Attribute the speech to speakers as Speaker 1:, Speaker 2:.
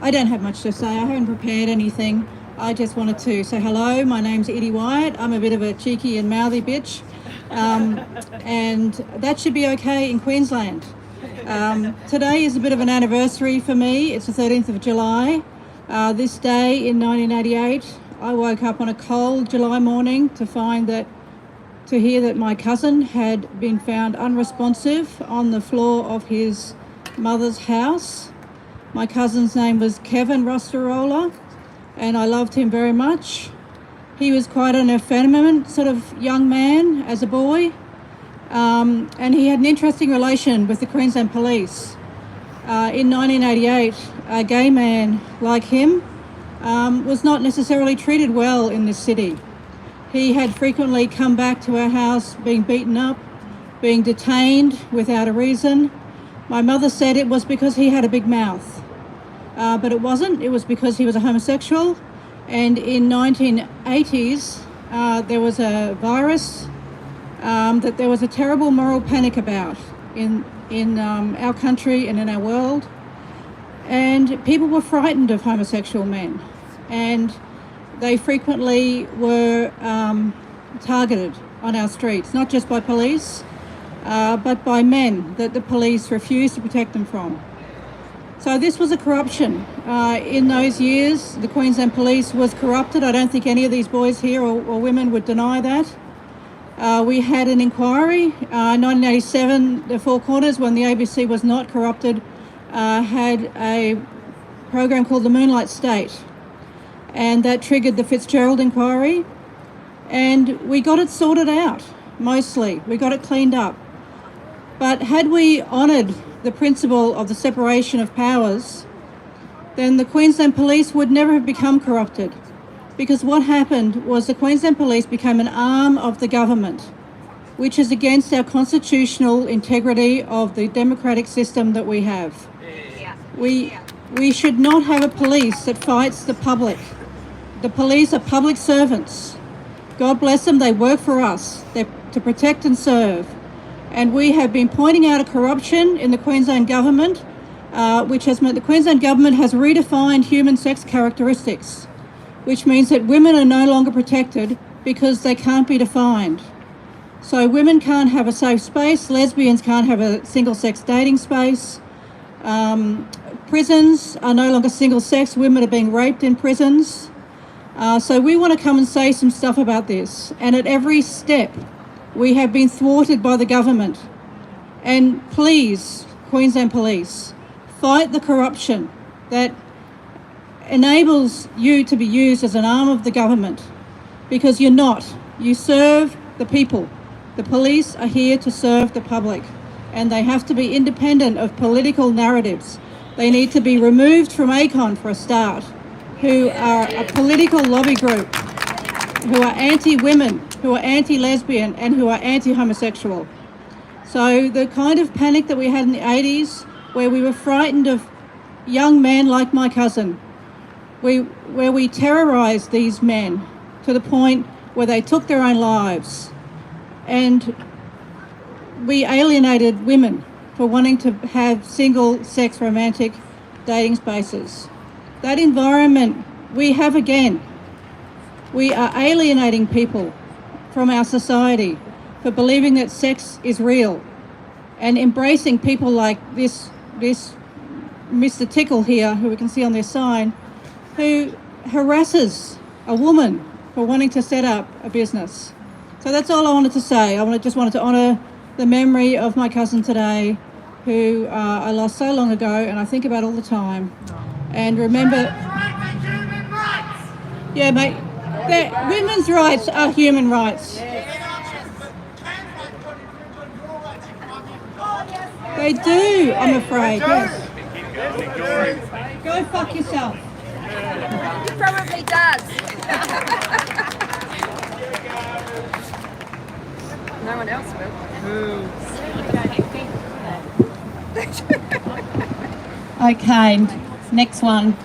Speaker 1: I don't have much to say. I haven't prepared anything. I just wanted to say hello. My name's Edie Wyatt. I'm a bit of a cheeky and mouthy bitch. And that should be okay in Queensland. Today is a bit of an anniversary for me. It's the 13th of July. This day in 1988, I woke up on a cold July morning to hear that my cousin had been found unresponsive on the floor of his mother's house. My cousin's name was Kevin Rosterola, and I loved him very much. He was quite an effeminate sort of young man as a boy, and he had an interesting relation with the Queensland Police. In 1988, a gay man like him was not necessarily treated well in this city. He had frequently come back to our house being beaten up, being detained without a reason. My mother said it was because he had a big mouth, but it wasn't. It was because he was a homosexual. And in 1980s, there was a virus that there was a terrible moral panic about in our country and in our world. And people were frightened of homosexual men. And they frequently were targeted on our streets, not just by police, but by men that the police refused to protect them from. So this was a corruption. In those years, the Queensland Police was corrupted. I don't think any of these boys here or women would deny that. We had an inquiry. 1987, the Four Corners, when the ABC was not corrupted, had a program called the Moonlight State. And that triggered the Fitzgerald inquiry. And we got it sorted out, mostly. We got it cleaned up. But had we honoured the principle of the separation of powers, then the Queensland Police would never have become corrupted. Because what happened was the Queensland Police became an arm of the government, which is against our constitutional integrity of the democratic system that we have. We should not have a police that fights the public. The police are public servants. God bless them, they work for us. They're to protect and serve. And we have been pointing out a corruption in the Queensland government, which has meant the Queensland government has redefined human sex characteristics, which means that women are no longer protected because they can't be defined. So women can't have a safe space, lesbians can't have a single-sex dating space. Prisons are no longer single-sex, women are being raped in prisons. So we want to come and say some stuff about this. And at every step, we have been thwarted by the government. And please, Queensland Police, fight the corruption that enables you to be used as an arm of the government, because you're not. You serve the people. The police are here to serve the public, and they have to be independent of political narratives. They need to be removed from ACON for a start, who are a political lobby group, who are anti-women, who are anti-lesbian, and who are anti-homosexual. So the kind of panic that we had in the 80s, where we were frightened of young men like my cousin, where we terrorised these men to the point where they took their own lives, and we alienated women for wanting to have single-sex romantic dating spaces. That environment we have again. We are alienating people from our society for believing that sex is real, and embracing people like this Mr. Tickle here, who we can see on this sign, who harasses a woman for wanting to set up a business. So that's all I wanted to say. Just wanted to honour the memory of my cousin today, who I lost so long ago, and I think about all the time. And remember, yeah, mate, women's rights are human rights. They do, I'm afraid, yes. Go fuck yourself.
Speaker 2: He probably does. No one else will.
Speaker 1: Okay, next one.